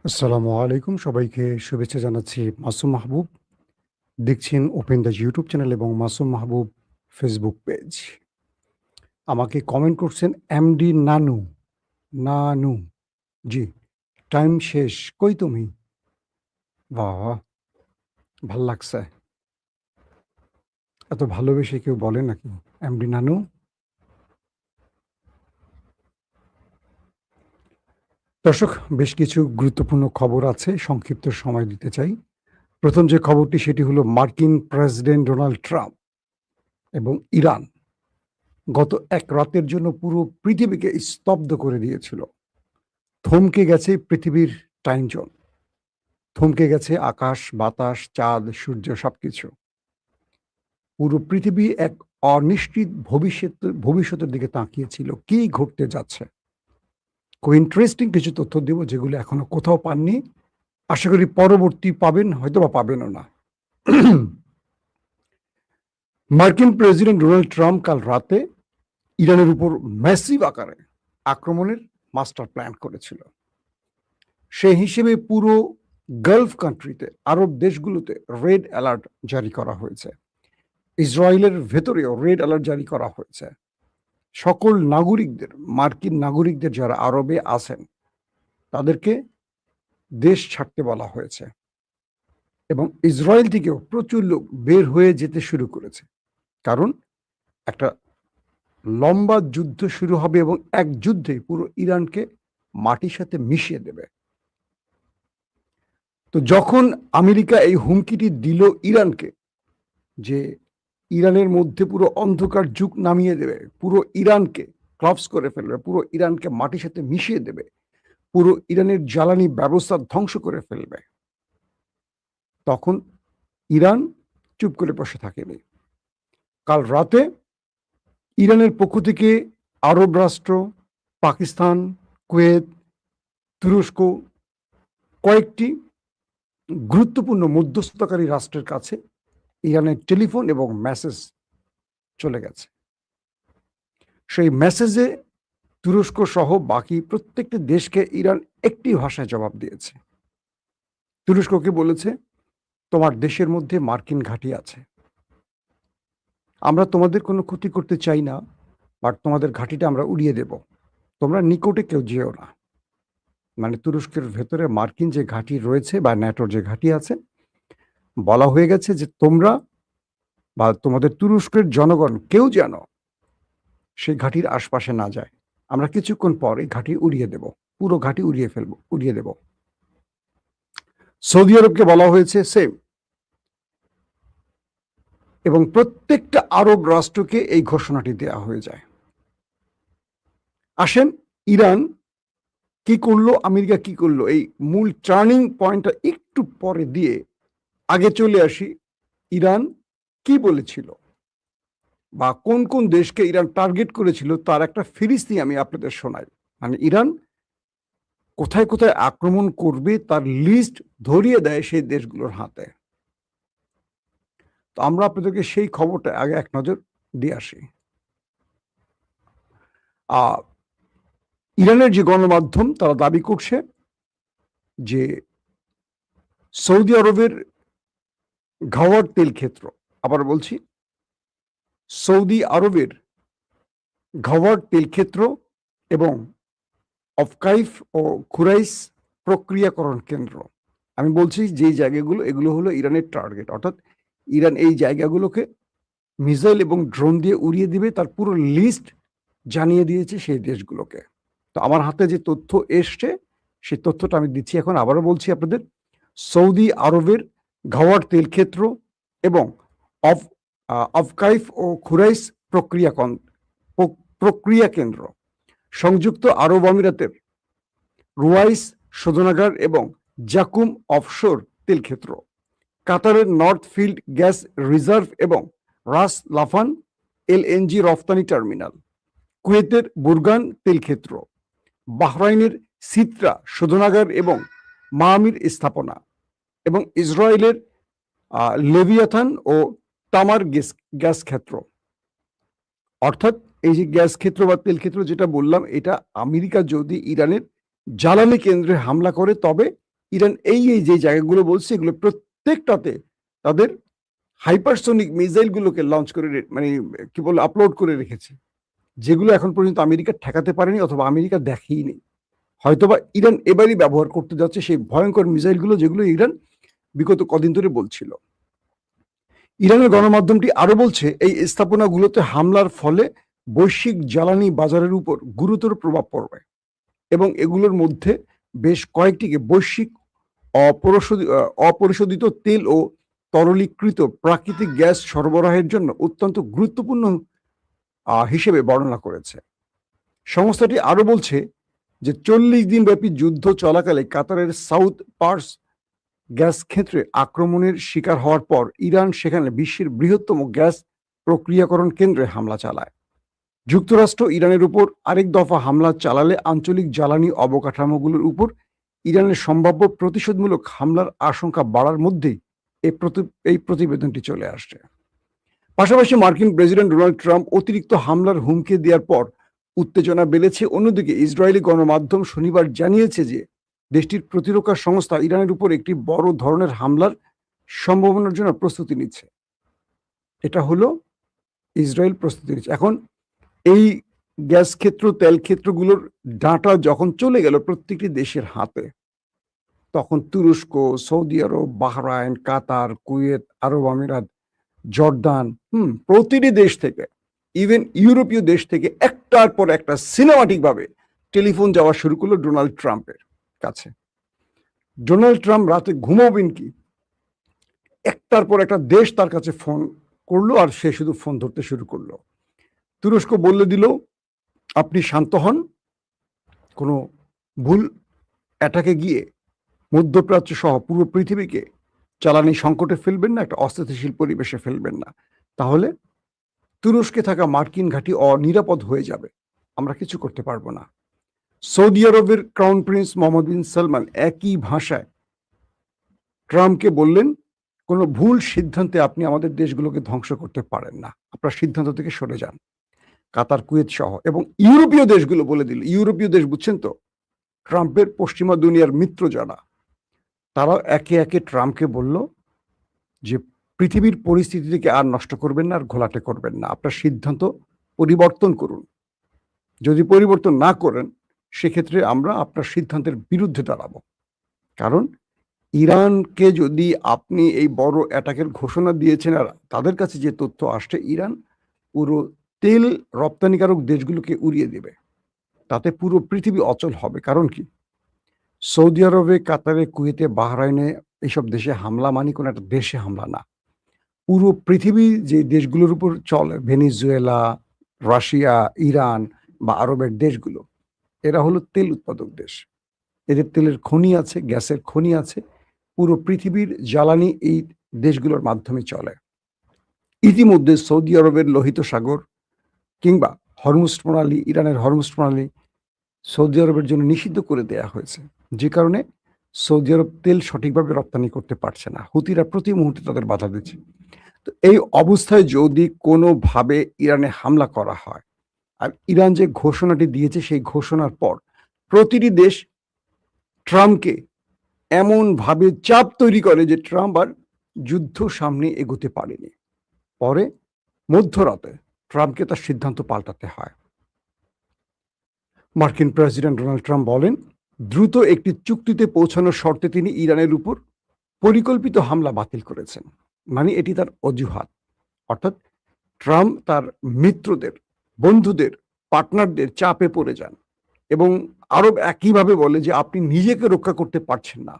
আসসালামু আলাইকুম। সবাইকে শুভেচ্ছা জানাচ্ছি। মাসুম মাহবুব। দেখছেন ওপেন দ্য ইউটিউব চ্যানেল এবং মাসুম মাহবুব ফেসবুক পেজ। আমাকে কমেন্ট করছেন এমডি নানু, নানু। জি, টাইম শেষ। কই তুমি? বাহ! ভাল লাগছে। এত ভালোবেসে কেউ বলে নাকি? এমডি নানু? দর্শক, বেশ কিছু গুরুত্বপূর্ণ খবর আছে। সংক্ষিপ্ত সময় দিতে চাই। ১ম যে খবরটি সেটি হলো মার্কিন প্রেসিডেন্ট ডোনাল্ড ট্রাম্প এবং ইরান গত এক রাতের জন্য পুরো পৃথিবীকে স্তব্ধ করে দিয়েছিল। থমকে গেছে পৃথিবীর টাইম জোন। থমকে গেছে আকাশ, বাতাস, চাঁদ, সূর্য সবকিছু। পুরো পৃথিবী এক অনিশ্চিত ভবিষ্যতের দিকে তাকিয়েছিল। কি ঘটতে যাচ্ছে? খুব ইন্টারেস্টিং কিছু তথ্য দেব যেগুলো এখনো কোথাও পাননি। আশা করি পরবর্তী পাবেন, হয়তোবা পাবেনও না। মার্কিন প্রেসিডেন্ট ডোনাল্ড ট্রাম্প কাল রাতে ইরানের উপর ম্যাসিভ আকারে আক্রমণের মাস্টার প্ল্যান করেছিল। সেই হিসেবে পুরো গালফ কান্ট্রিতে, আরব দেশগুলোতে রেড অ্যালার্ট জারি করা হয়েছে। ইসরায়েলের ভেতরেও রেড অ্যালার্ট জারি করা হয়েছে। সকল নাগরিকদের, মার্কিন নাগরিকদের যারা আরবে আছেন, তাদেরকে দেশ ছাড়তে বলা হয়েছে এবং ইসরায়েল থেকেও প্রচুর লোক বের হয়ে যেতে শুরু করেছে। কারণ একটা লম্বা যুদ্ধ শুরু হবে এবং এক যুদ্ধে পুরো ইরানকে মাটির সাথে মিশিয়ে দেবে। তো যখন আমেরিকা এই হুমকিটি দিল ইরানকে যে ইরানের মধ্যে পুরো অন্ধকার যুগ নামিয়ে দেবে, পুরো ইরানকে ক্লাবস করে ফেলবে, পুরো ইরানকে মাটির সাথে মিশিয়ে দেবে, পুরো ইরানের জ্বালানি ব্যবস্থা ধ্বংস করে ফেলবে, তখন ইরান চুপ করে বসে থাকেনি। কাল রাতে ইরানের পক্ষ থেকে আরব রাষ্ট্র, পাকিস্তান, কুয়েত, তুরস্ক, কয়েকটি গুরুত্বপূর্ণ মধ্যস্থতাকারী রাষ্ট্রের কাছে ইরানের টেলিফোন এবং মেসেজ চলে গেছে। সেই মেসেজে তুরস্ক সহ বাকি প্রত্যেকটি দেশকে ইরান একটি ভাষায় জবাব দিয়েছে। তুরস্ককে বলেছে, তোমার দেশের মধ্যে মার্কিন ঘাঁটি আছে, আমরা তোমাদের কোনো ক্ষতি করতে চাই না, বাট তোমাদের ঘাঁটিটা আমরা উড়িয়ে দেব, তোমরা নিকটে কেউ যেও না। মানে তুরস্কের ভেতরে মার্কিন যে ঘাঁটি রয়েছে বা ন্যাটোর যে ঘাঁটি আছে, বলা হয়ে গেছে যে তোমরা বা তোমাদের তুরস্কের জনগণ কেউ যেন সেই ঘাঁটির আশপাশে না যায়। আমরা কিছুক্ষণ পর এই ঘাঁটি উড়িয়ে দেব, পুরো ঘাঁটি উড়িয়ে দেব। সৌদি আরবকে বলা হয়েছে সেম, এবং প্রত্যেকটা আরব রাষ্ট্রকে এই ঘোষণাটি দেওয়া হয়ে যায়। আসেন, ইরান কি করলো, আমেরিকা কি করলো, এই মূল টার্নিং পয়েন্টটা একটু পরে দিয়ে আগে চলে আসি। ইরান কি বলেছিল বা কোন কোন দেশকে ইরান টার্গেট করেছিল তার একটা ফিরিস্তি আমি আপনাদের শোনাই। মানে ইরান কোথায় কোথায় আক্রমণ করবে তার লিস্ট ধরিয়ে দেয় সেই দেশগুলোর হাতে। তো আমরা আপনাদেরকে সেই খবরটা আগে এক নজর দিয়ে আসি। ইরানের যে গণমাধ্যম তারা দাবি করছে যে সৌদি আরবের ঘাওয়ার তেল ক্ষেত্র, আবার বলছি, সৌদি আরবের ঘাওয়ার তেল ক্ষেত্র এবং অফকাইফ ও খুরাইস প্রক্রিয়াকরণ কেন্দ্র, আমি বলছি যেই জায়গাগুলো, এগুলো হলো ইরানের টার্গেট। অর্থাৎ ইরান এই জায়গাগুলোকে মিসাইল এবং ড্রোন দিয়ে উড়িয়ে দিবে, তার পুরো লিস্ট জানিয়ে দিয়েছে সেই দেশগুলোকে। তো আমার হাতে যে তথ্য এসছে সেই তথ্যটা আমি দিচ্ছি এখন। আবারও বলছি আপনাদের, সৌদি আরবের ঘাওয়ার তেল ক্ষেত্র এবং আফকাইফ ও খুরাইস প্রক্রিয়া কেন্দ্র, সংযুক্ত আরব আমিরাতের রুয়াইস শোধনাগার এবং জাকুম অফশোর তেল ক্ষেত্র, কাতারের নর্থ ফিল্ড গ্যাস রিজার্ভ এবং রাস লাফান এলএনজি রফতানি টার্মিনাল, কুয়েতের বুরগান তেল ক্ষেত্র, বাহরাইনের সিত্রা শোধনাগার এবং মামির স্থাপনা, এবং ইসরায়েলের লেভিয়াথান ও তামার গ্যাস ক্ষেত্র। অর্থাৎ এই যে গ্যাস ক্ষেত্র বা তেল ক্ষেত্র যেটা বললাম, এটা আমেরিকা যদি ইরানের জ্বালানি কেন্দ্রে হামলা করে তবে ইরান এই যে জায়গাগুলো বলছে এগুলো প্রত্যেকটাতে তাদের হাইপারসোনিক মিসাইলগুলোকে লঞ্চ করে মানে কি বলে আপলোড করে রেখেছে, যেগুলো এখন পর্যন্ত আমেরিকা ঠেকাতে পারেনি অথবা আমেরিকা দেখেইনি। হয়তোবা ইরান এবারই ব্যবহার করতে যাচ্ছে সেই ভয়ঙ্কর মিসাইলগুলো, যেগুলো ইরান বিগত কদিন ধরে বলছিল। ইরানের গণমাধ্যমটি আরো বলছে এই স্থাপনাগুলোতে হামলার ফলে বৈশ্বিক জ্বালানি বাজারের উপর গুরুতর প্রভাব পড়বে এবং এগুলোর মধ্যে বেশ কয়েকটিকে বৈশ্বিক অপরিশোধিত তেল ও তরলীকৃত প্রাকৃতিক গ্যাস সরবরাহের জন্য অত্যন্ত গুরুত্বপূর্ণ হিসেবে বর্ণনা করেছে। সংস্থাটি আরো বলছে যে 40 দিন ব্যাপী যুদ্ধ চলাকালে কাতারের সাউথ পার্স গ্যাস ক্ষেত্রে আক্রমণের শিকার হওয়ার পর ইরান সেখানে বিশ্বের বৃহত্তম গ্যাস প্রক্রিয়াকরণ কেন্দ্রে হামলা চালায়। যুক্তরাষ্ট্র ইরানের উপর আরেক দফা হামলা চালালে আঞ্চলিক জ্বালানি অবকাঠামোগুলোর উপর ইরানের সম্ভাব্য প্রতিশোধমূলক হামলার আশঙ্কা বাড়ার মধ্যেই এই প্রতিবেদনটি চলে আসছে। পাশাপাশি মার্কিন প্রেসিডেন্ট ডোনাল্ড ট্রাম্প অতিরিক্ত হামলার হুমকি দেওয়ার পর উত্তেজনা বেড়েছে। অন্যদিকে ইসরায়েলি গণমাধ্যম শনিবার জানিয়েছে যে দেশটির প্রতিরক্ষা সংস্থা ইরানের উপর একটি বড় ধরনের হামলার সম্ভাবনার জন্য প্রস্তুতি নিচ্ছে। এটা হলো ইসরায়েল প্রস্তুতি নিচ্ছে। এখন এই গ্যাস ক্ষেত্র, তেল ক্ষেত্রগুলোর ডাটা যখন চলে গেল প্রত্যেকটি দেশের হাতে, তখন তুরস্ক, সৌদি আরব, বাহরাইন, কাতার, কুয়েত, আরব আমিরাত, জর্দান, প্রতিটি দেশ থেকে, ইভেন ইউরোপীয় দেশ থেকে একটার পর একটা সিনেমাটিক ভাবে টেলিফোন যাওয়া শুরু করলো ডোনাল্ড ট্রাম্পের কাছে। ডোনাল্ড ট্রাম্প রাতে ঘুমাবেন কি, একটার পর একটা দেশ তার কাছে ফোন করলো আর সে শুধু ফোন ধরতে শুরু করলো। তুরস্ক বললে দিল আপনি শান্ত হন, কোনো ভুল অ্যাটাকে গিয়ে মধ্যপ্রাচ্য সহ পুরো পৃথিবীকে জ্বালানি সংকটে ফেলবেন না, একটা অস্থিতিশীল পরিবেশে ফেলবেন না, তাহলে তুরস্কে থাকা মার্কিন ঘাঁটি অনিরাপদ হয়ে যাবে, আমরা কিছু করতে পারবো না। সৌদি আরবের ক্রাউন প্রিন্স মোহাম্মদ বিন সালমান একই ভাষায় ট্রাম্পকে বললেন কোনো ভুল সিদ্ধান্তে আপনি আমাদের দেশগুলোকে ধ্বংস করতে পারেন না, আপনার সিদ্ধান্ত থেকে সরে যান। কাতার, কুয়েত সহ এবং ইউরোপীয় দেশগুলো বলে দিল, ইউরোপীয় দেশ বুঝছেন তো, ট্রাম্পের পশ্চিমা দুনিয়ার মিত্র যারা, তারা একে একে ট্রাম্পকে বলল যে পৃথিবীর পরিস্থিতি থেকে আর নষ্ট করবেন না, আর ঘোলাটে করবেন না, আপনার সিদ্ধান্ত পরিবর্তন করুন। যদি পরিবর্তন না করেন সেক্ষেত্রে আমরা আপনার সিদ্ধান্তের বিরুদ্ধে দাঁড়াবো। কারণ ইরানকে যদি আপনি এই বড় অ্যাটাকের ঘোষণা দিয়েছেন আর তাদের কাছে যে তথ্য আসছে, ইরান পুরো তেল রপ্তানিকারক দেশগুলোকে উড়িয়ে দেবে, তাতে পুরো পৃথিবী অচল হবে। কারণ কি, সৌদি আরবে, কাতারে, কুয়েতে, বাহরাইনে এইসব দেশে হামলা মানে কোনো একটা দেশে হামলা না, পুরো পৃথিবী যে দেশগুলোর উপর চলে, ভেনিজুয়েলা, রাশিয়া, ইরান বা আরবের দেশগুলো, এরা হলো তেল উৎপাদক দেশ, এদের তেলের খনি আছে, গ্যাসের খনি আছে, পুরো পৃথিবীর জ্বালানি এই দেশগুলোর মাধ্যমে চলে। ইতিমধ্যে সৌদি আরবের লোহিত সাগর কিংবা হরমুজ প্রণালী, ইরানের হরমুজ প্রণালী সৌদি আরবের জন্য নিষিদ্ধ করে দেয়া হয়েছে, যে কারণে সৌদি আরব তেল সঠিকভাবে রপ্তানি করতে পারছে না, হুতিরা প্রতি মুহূর্তে তাদের বাধা দিচ্ছে। তো এই অবস্থায় যদি কোনোভাবে ইরানে হামলা করা হয়, আর ইরান যে ঘোষণাটি দিয়েছে সেই ঘোষণার পর প্রতিটি দেশ ট্রাম্পকে এমন ভাবে চাপ তৈরি করে যে ট্রাম্প আর যুদ্ধ সামনে এগোতে পারেনি। পরে মধ্যরাতে ট্রাম্পকে তার সিদ্ধান্ত পাল্টাতে হয়। মার্কিন প্রেসিডেন্ট ডোনাল্ড ট্রাম্প বলেন দ্রুত একটি চুক্তিতে পৌঁছানোর শর্তে তিনি ইরানের উপর পরিকল্পিত হামলা বাতিল করেছেন। মানে এটি তার অজুহাত, অর্থাৎ ট্রাম্প তার মিত্রদের, বন্ধুদের, পার্টনারদের চাপে পড়ে যান এবং আরব একইভাবে বলে যে আপনি নিজেকে রক্ষা করতে পারছেন না,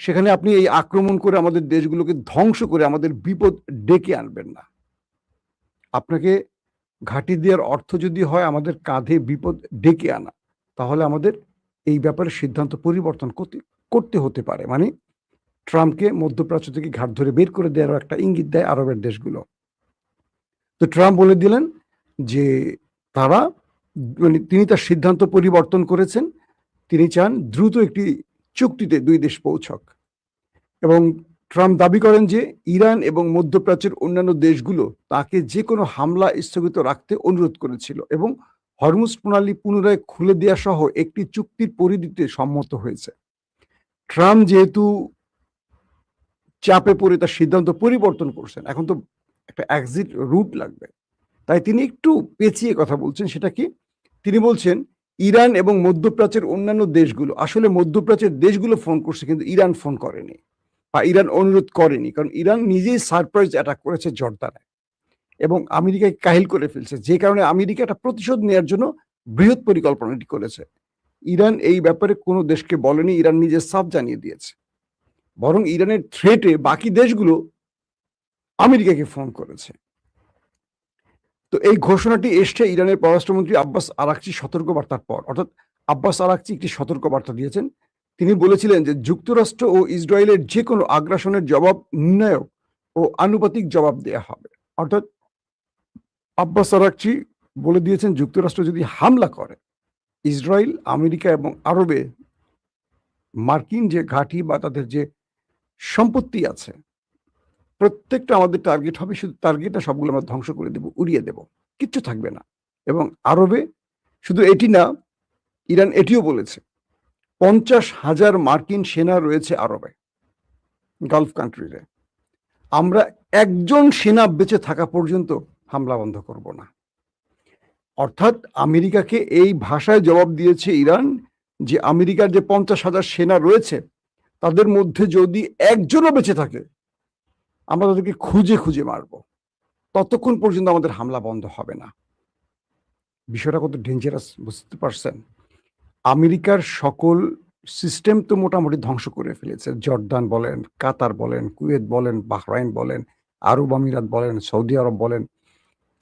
সেখানে আপনি এই আক্রমণ করে আমাদের দেশগুলোকে ধ্বংস করে আমাদের বিপদ ডেকে আনবেন না। আপনাকে ঘাঁটি দেওয়ার অর্থ যদি হয় আমাদের কাঁধে বিপদ ডেকে আনা, তাহলে আমাদের এই ব্যাপারে সিদ্ধান্ত পরিবর্তন করতে হতে পারে। মানে ট্রাম্পকে মধ্যপ্রাচ্য থেকে ঘাট ধরে বের করে দেওয়ার একটা ইঙ্গিত দেয় আরবের দেশগুলো। তো ট্রাম্প বলে দিলেন যে তারা, মানে তিনি তার সিদ্ধান্ত পরিবর্তন করেছেন, তিনি চান দ্রুত একটি চুক্তিতে দুই দেশ পৌঁছক। এবং ট্রাম্প দাবি করেন যে ইরান এবং মধ্যপ্রাচ্যের অন্যান্য দেশগুলো তাকে যে কোনো হামলা স্থগিত রাখতে অনুরোধ করেছিল এবং হরমুজ প্রণালী পুনরায় খুলে দেওয়া সহ একটি চুক্তির পরিধিতে সম্মত হয়েছে। ট্রাম্প যেহেতু চাপে পড়ে তার সিদ্ধান্ত পরিবর্তন করছেন, এখন তো একটা এক্সিট রুট লাগবে, তাই তিনি একটু পেঁচিয়ে কথা বলছেন। সেটা কি? তিনি বলছেন ইরান এবং মধ্যপ্রাচ্যের অন্যান্য দেশগুলো, আসলে মধ্যপ্রাচ্যের দেশগুলো ফোন করছে কিন্তু ইরান ফোন করেনি বা ইরান অনুরোধ করেনি, কারণ ইরান নিজেই সারপ্রাইজ অ্যাটাক করেছে জর্দানে এবং আমেরিকাকে কাহিল করে ফেলছে, যে কারণে আমেরিকা একটা প্রতিশোধ নেওয়ার জন্য বৃহৎ পরিকল্পনাটি করেছে। ইরান এই ব্যাপারে কোনো দেশকে বলেনি, ইরান নিজে সাফ জানিয়ে দিয়েছে, বরং ইরানের থ্রেটে বাকি দেশগুলো আমেরিকাকে ফোন করেছে। তো এই ঘোষণাটি এসছে ইরানের পররাষ্ট্রমন্ত্রী আব্বাস আরাকচি সতর্কবার্তার পর, অর্থাৎ আব্বাস আরাকচি একটি সতর্কবার্তা দিয়েছেন। তিনি বলেছিলেন যে যুক্তরাষ্ট্র ও ইসরায়েলের যে কোনো আগ্রাসনের জবাব নির্ণায়ক ও আনুপাতিক জবাব দেয়া হবে। অর্থাৎ আব্বাস আরাকচি বলে দিয়েছেন যুক্তরাষ্ট্র যদি হামলা করে, ইসরায়েল, আমেরিকা এবং আরবে মার্কিন যে ঘাঁটি বা তাদের যে সম্পত্তি আছে প্রত্যেকটা আমাদের টার্গেট হবে, শুধু টার্গেটটা সবগুলো আমরা ধ্বংস করে দেব, উড়িয়ে দেব, কিচ্ছু থাকবে না। এবং আরবে শুধু এটি না, ইরান এটিও বলেছে 50,000 মার্কিন সেনা রয়েছে আরবে, গালফ কান্ট্রিতে। আমরা একজন সেনা বেঁচে থাকা পর্যন্ত হামলা বন্ধ করব না। অর্থাৎ আমেরিকাকে এই ভাষায় জবাব দিয়েছে ইরান যে আমেরিকার যে 50,000 সেনা রয়েছে তাদের মধ্যে যদি একজনও বেঁচে থাকে আমরা তাদেরকে খুঁজে খুঁজে মারব, ততক্ষণ পর্যন্ত আমাদের হামলা বন্ধ হবে না। বিষয়টা কত ডেঞ্জারাস বুঝতে পারছেন? আমেরিকার সকল সিস্টেম তো মোটামুটি ধ্বংস করে ফেলেছে। জর্দান বলেন, কাতার বলেন, কুয়েত বলেন, বাহরাইন বলেন, আরব আমিরাত বলেন, সৌদি আরব বলেন,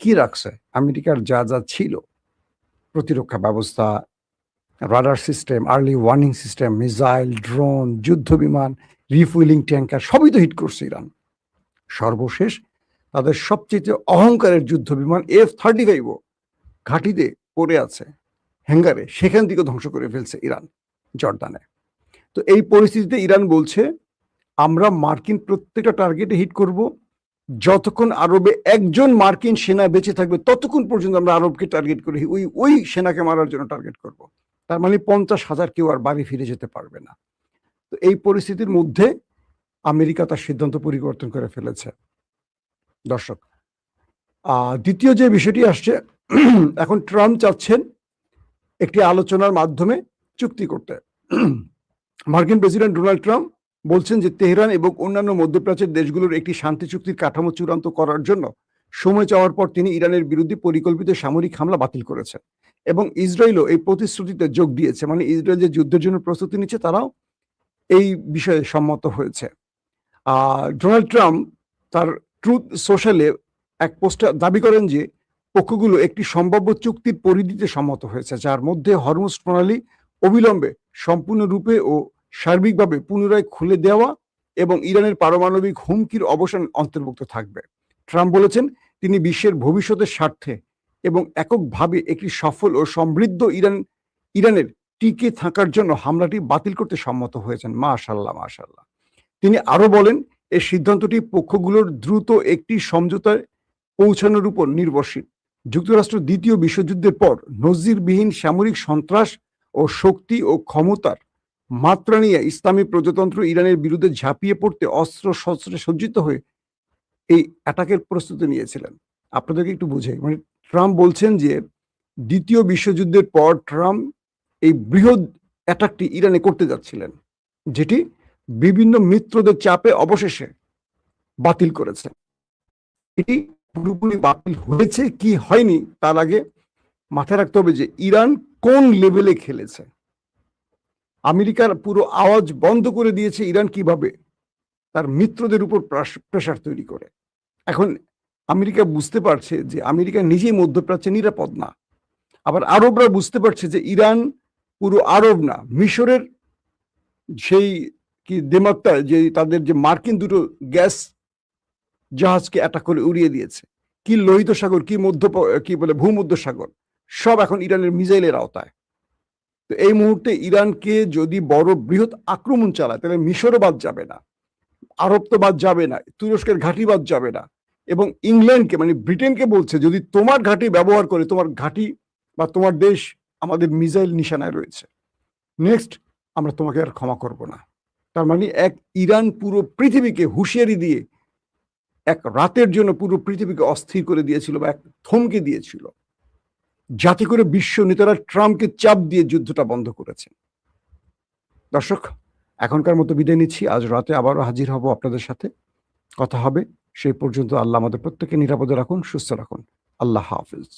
কি রাখছে? আমেরিকার যা যা ছিল, প্রতিরক্ষা ব্যবস্থা, radar system, early warning system, missile, drone, যুদ্ধ বিমান, রিফুয়েলিং ট্যাঙ্কার, সবই তো হিট করছে ইরান। সর্বশেষ তাদের সবচেয়ে অহংকারের যুদ্ধ বিমান F-35 ঘাঁটিতে পড়ে আছে হ্যাঙ্গারে, সেখান থেকে ধ্বংস করে ফেলছে ইরান জর্দানে। তো এই পরিস্থিতিতে ইরান বলছে আমরা মার্কিন প্রত্যেকটা টার্গেটে হিট করব, যতক্ষণ আরবে একজন মার্কিন সেনা বেঁচে থাকবে ততক্ষণ পর্যন্ত আমরা আরবকে টার্গেট করে ওই সেনাকে মারার জন্য টার্গেট করব। তার মানে 50,000 কেউ আর বাড়ি ফিরে যেতে পারবে না। তো এই পরিস্থিতির মধ্যে আমেরিকা তার সিদ্ধান্ত পরিবর্তন করে ফেলেছে। দর্শক, দ্বিতীয় যে বিষয়টি আসছে, এখন ট্রাম্প চাচ্ছেন একটি আলোচনার মাধ্যমে চুক্তি করতে। মার্কিন প্রেসিডেন্ট ডোনাল্ড ট্রাম্প বলছেন যে তেহরান এবং অন্যান্য মধ্যপ্রাচ্যের দেশগুলোর একটি শান্তি চুক্তির কাঠামো চূড়ান্ত করার জন্য সময় চাওয়ার পর তিনি ইরানের বিরুদ্ধে পরিকল্পিত সামরিক হামলা বাতিল করেছেন এবং ইসরায়েলও এই প্রতিশ্রুতিতে যোগ দিয়েছে। মানে ইসরায়েল যে যুদ্ধের জন্য প্রস্তুতি নিচ্ছে তারাও এই বিষয়ে সম্মত হয়েছে। ডোনাল্ড ট্রাম্প তার ট্রুথ সোশ্যালে এক পোস্টে দাবি করেন যে পক্ষগুলো একটি সম্ভাব্য চুক্তির পরিধিতে সম্মত হয়েছে, যার মধ্যে হরমুজ প্রণালী অবিলম্বে সম্পূর্ণরূপে ও সার্বিকভাবে পুনরায় খুলে দেওয়া এবং ইরানের পারমাণবিক হুমকির অবসান অন্তর্ভুক্ত থাকবে। ট্রাম্প বলেছেন তিনি বিশ্বের ভবিষ্যতের স্বার্থে এবং এককভাবে একটি সফল ও সমৃদ্ধ ইরানের টিকে থাকার জন্য হামলাটি বাতিল করতে সম্মত হয়েছেন। মাশাআল্লাহ, মাশাআল্লাহ। তিনি আরো বলেন এই সিদ্ধান্তটি পক্ষগুলোর দ্রুত একটি সমঝোতায় পৌঁছানোর উপর নির্ভরশীল। যুক্তরাষ্ট্র দ্বিতীয় বিশ্বযুদ্ধের পর নজিরবিহীন সামরিক সন্ত্রাস ও শক্তি ও ক্ষমতার মাত্রা নিয়ে ইসলামী প্রজাতন্ত্র ইরানের বিরুদ্ধে ঝাঁপিয়ে পড়তে অস্ত্র শস্ত্রে সজ্জিত হয়ে এই অ্যাটাকের প্রস্তুতি নিয়েছিলেন। আপনাদেরকে একটু বুঝাই, মানে ট্রাম্প বলছেন যে দ্বিতীয় বিশ্বযুদ্ধের পর ট্রাম্প এই বৃহৎ অ্যাটাকটি ইরানে করতে যাচ্ছিলেন, যেটি বিভিন্ন মিত্রদের চাপে অবশেষে বাতিল করেছে। এটি পুরোপুরি বাতিল হয়েছে কি হয়নি তার আগে মাথায় রাখতে হবে যে ইরান কোন লেভেলে খেলেছে। আমেরিকার পুরো আওয়াজ বন্ধ করে দিয়েছে ইরান কিভাবে তার মিত্রদের উপর প্রেসার তৈরি করে। এখন আমেরিকা বুঝতে পারছে যে আমেরিকা নিজেই মধ্যপ্রাচ্যে নিরাপদ না, আবার আরবরা বুঝতে পারছে যে ইরান পুরো আরব না, মিশরের সেই কি দেমাগটা যে তাদের যে মার্কিন দুটো গ্যাস জাহাজকে অ্যাটাক করে উড়িয়ে দিয়েছে, কি লোহিত সাগর, কি বলে ভূমধ্য সাগর, সব এখন ইরানের মিসাইলের আওতায়। তো এই মুহূর্তে ইরানকে যদি বড় বৃহৎ আক্রমণ চালায় তাহলে মিশরও বাদ যাবে না, আরব তো বাদ যাবে না, তুরস্কের ঘাঁটি বাদ যাবে না, এবং ইংল্যান্ডকে মানে ব্রিটেনকে বলছে যদি তোমার ঘাঁটি ব্যবহার করে, তোমার ঘাঁটি বা তোমার দেশ আমাদের মিসাইল নিশানায় রয়েছে, নেক্সট আমরা তোমাকে আর ক্ষমা করব না। তার মানে এক ইরান পুরো পৃথিবীকে হুঁশিয়ারি দিয়ে এক রাতের জন্য পুরো পৃথিবীকে অস্থির করে দিয়েছিল বা এক থমকে দিয়েছিল, যাতে করে বিশ্ব নেতারা ট্রাম্পকে চাপ দিয়ে যুদ্ধটা বন্ধ করেছে। দর্শক, এখনকার মতো বিদায় নিচ্ছি। আজ রাতে আবারও হাজির হব আপনাদের সাথে, কথা হবে। সেই পর্যন্ত আল্লাহ আমাদের প্রত্যেককে নিরাপদে রাখুন, সুস্থ রাখুন। আল্লাহ হাফিজ।